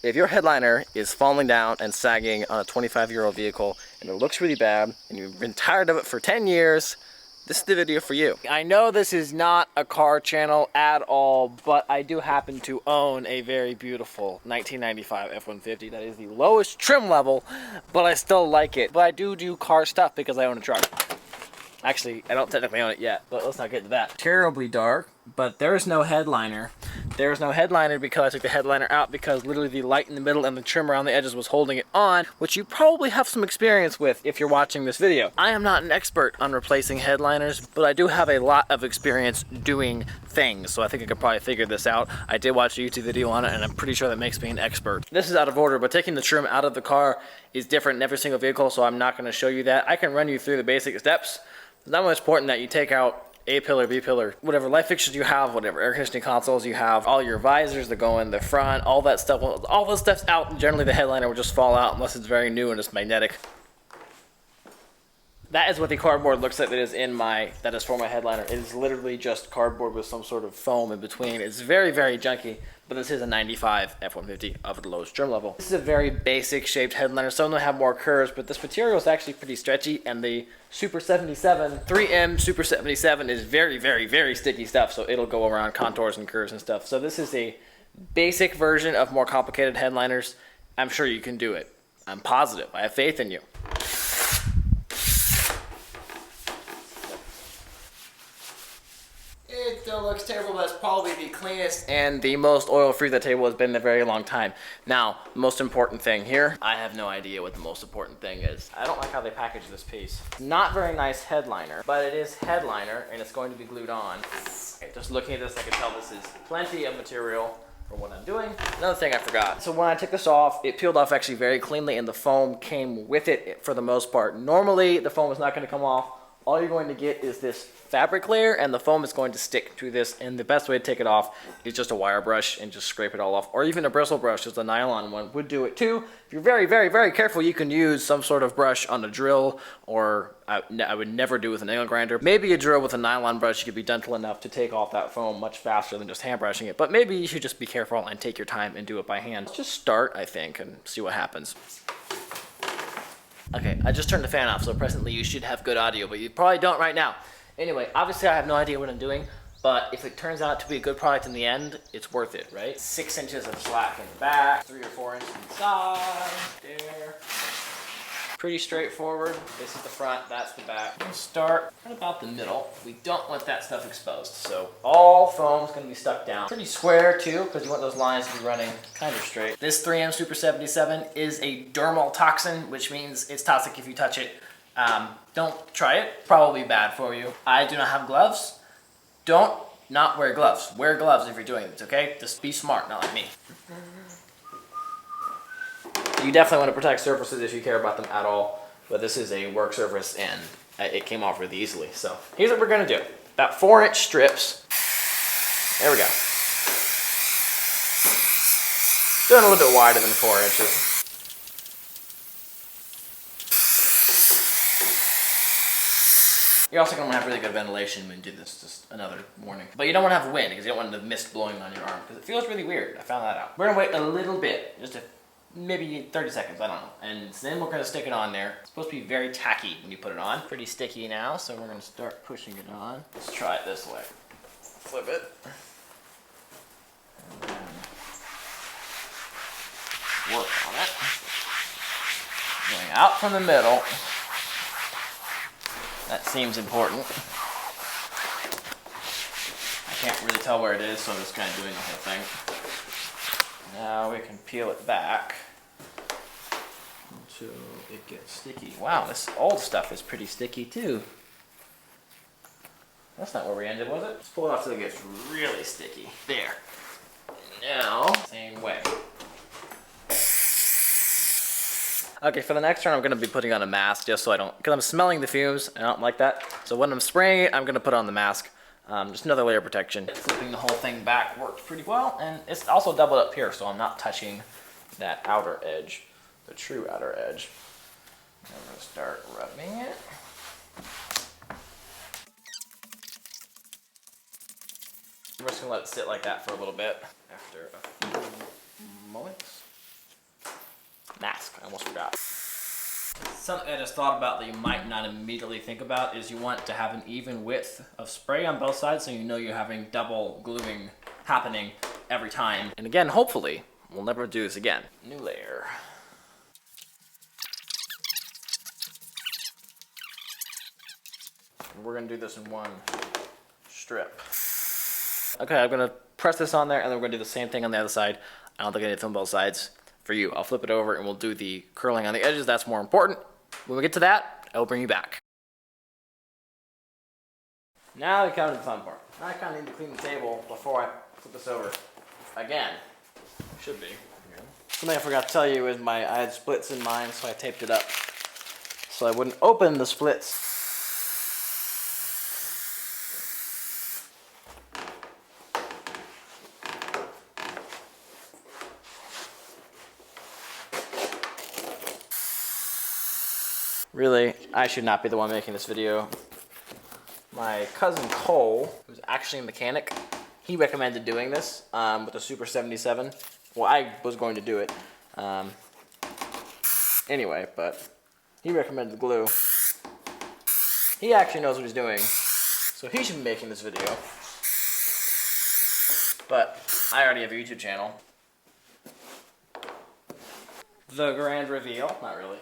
If your headliner is falling down and sagging on a 25-year-old vehicle and it looks really bad and you've been tired of it for 10 years, this is the video for you. I know this is not a car channel at all, but I do happen to own a very beautiful 1995 F-150 that is the lowest trim level, but I still like it. But I do car stuff because I own a truck. Actually, I don't technically own it yet, but let's not get into that. Terribly dark, but there's no headliner. There's no headliner because I took the headliner out because literally the light in the middle and the trim around the edges was holding it on, which you probably have some experience with if you're watching this video. I am not an expert on replacing headliners, but I do have a lot of experience doing things, so I think I could probably figure this out. I did watch a YouTube video on it, and I'm pretty sure that makes me an expert. This is out of order, but taking the trim out of the car is different in every single vehicle, so I'm not going to show you that. I can run you through the basic steps. It's not much important that you take out A pillar, B pillar, whatever light fixtures you have, whatever air conditioning consoles you have, all your visors that go in the front, all that stuff. Well, all those stuff's out, and generally the headliner will just fall out unless it's very new and it's magnetic. That is what the cardboard looks like that is for my headliner. It is literally just cardboard with some sort of foam in between. It's very, very junky, but this is a 95 F-150 of the lowest trim level. This is a very basic shaped headliner. Some of them have more curves, but this material is actually pretty stretchy, and the Super 77, 3M Super 77 is very, very, very sticky stuff, so it'll go around contours and curves and stuff. So this is a basic version of more complicated headliners. I'm sure you can do it. I'm positive. I have faith in you. It still looks terrible, but it's probably the cleanest and the most oil-free the table has been in a very long time. Now, most important thing here, I have no idea what the most important thing is. I don't like how they package this piece. Not very nice headliner, but it is headliner, and it's going to be glued on. Okay, just looking at this, I can tell this is plenty of material for what I'm doing. Another thing I forgot. So when I took this off, it peeled off actually very cleanly, and the foam came with it for the most part. Normally, the foam is not going to come off. All you're going to get is this fabric layer, and the foam is going to stick to this, and the best way to take it off is just a wire brush and just scrape it all off, or even a bristle brush, just a nylon one would do it too. If you're very, very, very careful, you can use some sort of brush on a drill, or I would never do with a nail grinder. Maybe a drill with a nylon brush could be gentle enough to take off that foam much faster than just hand brushing it, but maybe you should just be careful and take your time and do it by hand. Just start, I think, and see what happens. Okay, I just turned the fan off, so presently you should have good audio, but you probably don't right now. Anyway, obviously I have no idea what I'm doing, but if it turns out to be a good product in the end, it's worth it, right? 6 inches of slack in the back, 3 or 4 inches inside, there. Pretty straightforward. This is the front, that's the back. We'll start right about the middle. We don't want that stuff exposed, so all foam's gonna be stuck down. Pretty square too, because you want those lines to be running kind of straight. This 3M Super 77 is a dermal toxin, which means it's toxic if you touch it. Don't try it, probably bad for you. I do not have gloves. Don't not wear gloves. Wear gloves if you're doing this, okay? Just be smart, not like me. You definitely want to protect surfaces if you care about them at all, but this is a work surface and it came off really easily. So here's what we're gonna do. About 4-inch strips. There we go. Doing a little bit wider than 4 inches. You're also going to have really good ventilation when you do this, just another warning. But you don't want to have wind because you don't want the mist blowing on your arm because it feels really weird. I found that out. We're going to wait a little bit, just maybe 30 seconds, I don't know. And then we're going to stick it on there. It's supposed to be very tacky when you put it on. Pretty sticky now, so we're going to start pushing it on. Let's try it this way. Flip it. And then work on it. Going out from the middle. That seems important. I can't really tell where it is, so I'm just kind of doing the whole thing. Now we can peel it back until it gets sticky. Wow, this old stuff is pretty sticky too. That's not where we ended, was it? Let's pull it off so it gets really sticky. There. Now, same way. Okay, for the next turn, I'm gonna be putting on a mask just so I don't, because I'm smelling the fumes, I don't like that. So when I'm spraying it, I'm gonna put on the mask. Just another layer of protection. Flipping the whole thing back worked pretty well, and it's also doubled up here, so I'm not touching that outer edge, the true outer edge. I'm gonna start rubbing it. I'm just gonna let it sit like that for a little bit. After a few moments. mask. I almost forgot. Something I just thought about that you might not immediately think about is you want to have an even width of spray on both sides so you know you're having double gluing happening every time. And again, hopefully, we'll never do this again. New layer. And we're gonna do this in one strip. Okay, I'm gonna press this on there and then we're gonna do the same thing on the other side. I don't think I need to film both sides. For you, I'll flip it over and we'll do the curling on the edges. That's more important. When we get to that, I'll bring you back. Now we come to the fun part. I kind of need to clean the table before I flip this over. Again. Should be. Something I forgot to tell you is I had splits in mine, so I taped it up so I wouldn't open the splits. Really, I should not be the one making this video. My cousin Cole, who's actually a mechanic, he recommended doing this with the Super 77. Well, I was going to do it anyway, but he recommended the glue. He actually knows what he's doing, so he should be making this video. But I already have a YouTube channel. The grand reveal, not really.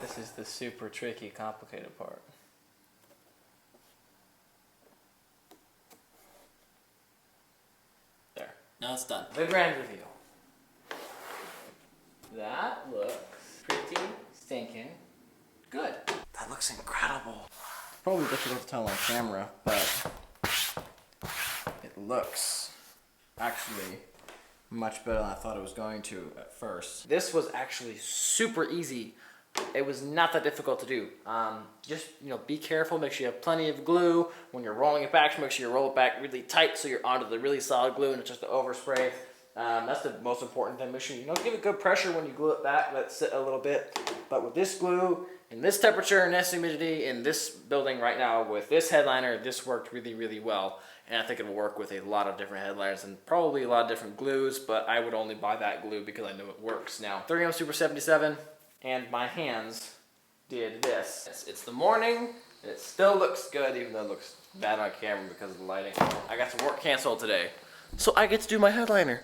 This is the super tricky, complicated part. There. Now it's done. The grand reveal. That looks pretty stinking good. That looks incredible. Probably difficult to tell on camera, but it looks actually much better than I thought it was going to at first. This was actually super easy. It was not that difficult to do. Just, be careful, make sure you have plenty of glue. When you're rolling it back, make sure you roll it back really tight so you're onto the really solid glue and it's just the overspray. That's the most important thing. Make sure you give it good pressure when you glue it back, let it sit a little bit. But with this glue, in this temperature, and this humidity, in this building right now, with this headliner, this worked really, really well. And I think it will work with a lot of different headliners and probably a lot of different glues, but I would only buy that glue because I know it works. Now, 3M Super 77. And my hands did this. It's the morning, and it still looks good, even though it looks bad on camera because of the lighting. I got some work canceled today, so I get to do my headliner.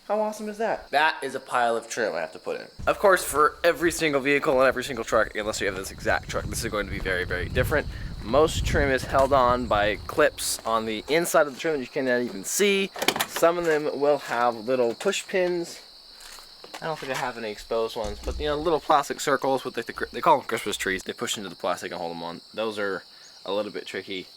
How awesome is that? That is a pile of trim I have to put in. Of course, for every single vehicle and every single truck, unless you have this exact truck, this is going to be very, very different. Most trim is held on by clips on the inside of the trim that you cannot even see. Some of them will have little push pins. I don't think I have any exposed ones, but little plastic circles with they call them Christmas trees. They push into the plastic and hold them on. Those are a little bit tricky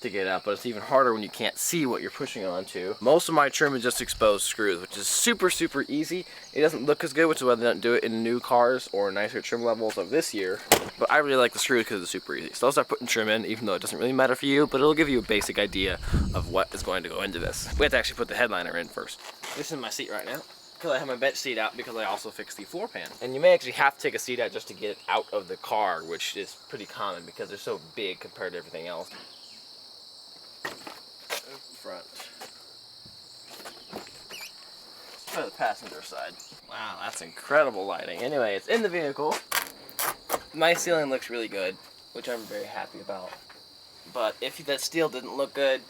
to get out, but it's even harder when you can't see what you're pushing onto. Most of my trim is just exposed screws, which is super, super easy. It doesn't look as good, which is why they don't do it in new cars or nicer trim levels of this year. But I really like the screws because it's super easy. So I'll start putting trim in, even though it doesn't really matter for you, but it'll give you a basic idea of what is going to go into this. We have to actually put the headliner in first. This is my seat right now, because I have my bench seat out because I also fixed the floor pan. And you may actually have to take a seat out just to get it out of the car, which is pretty common because they're so big compared to everything else. Front. Let's try the passenger side. Wow, that's incredible lighting. Anyway, it's in the vehicle. My ceiling looks really good, which I'm very happy about. But if that steel didn't look good,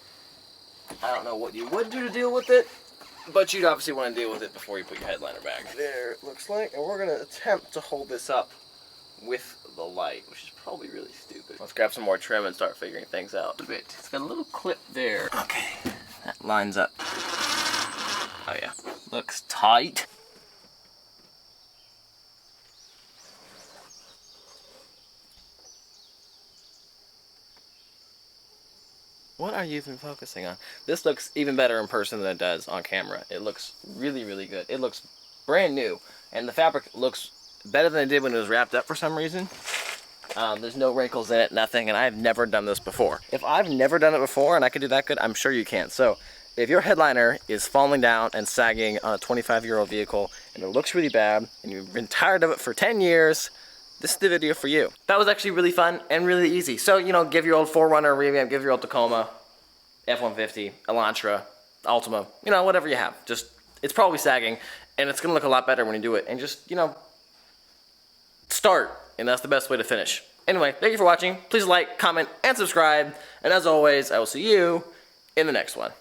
I don't know what you would do to deal with it. But you'd obviously want to deal with it before you put your headliner back. There it looks like. And we're going to attempt to hold this up with the light, which is probably really stupid. Let's grab some more trim and start figuring things out a bit. It's got a little clip there. Okay, that lines up. Oh yeah, looks tight. What are you even focusing on? This looks even better in person than it does on camera. It looks really, really good. It looks brand new. And the fabric looks better than it did when it was wrapped up for some reason. There's no wrinkles in it, nothing, and I've never done this before. If I've never done it before and I can do that good, I'm sure you can. So if your headliner is falling down and sagging on a 25-year-old vehicle and it looks really bad and you've been tired of it for 10 years, this is the video for you. That was actually really fun and really easy. So, give your old 4Runner a revamp, give your old Tacoma F-150, Elantra, Altima, you know, whatever you have. Just, it's probably sagging, and it's gonna look a lot better when you do it. And just, you know, start, and that's the best way to finish. Anyway, thank you for watching. Please like, comment, and subscribe. And as always, I will see you in the next one.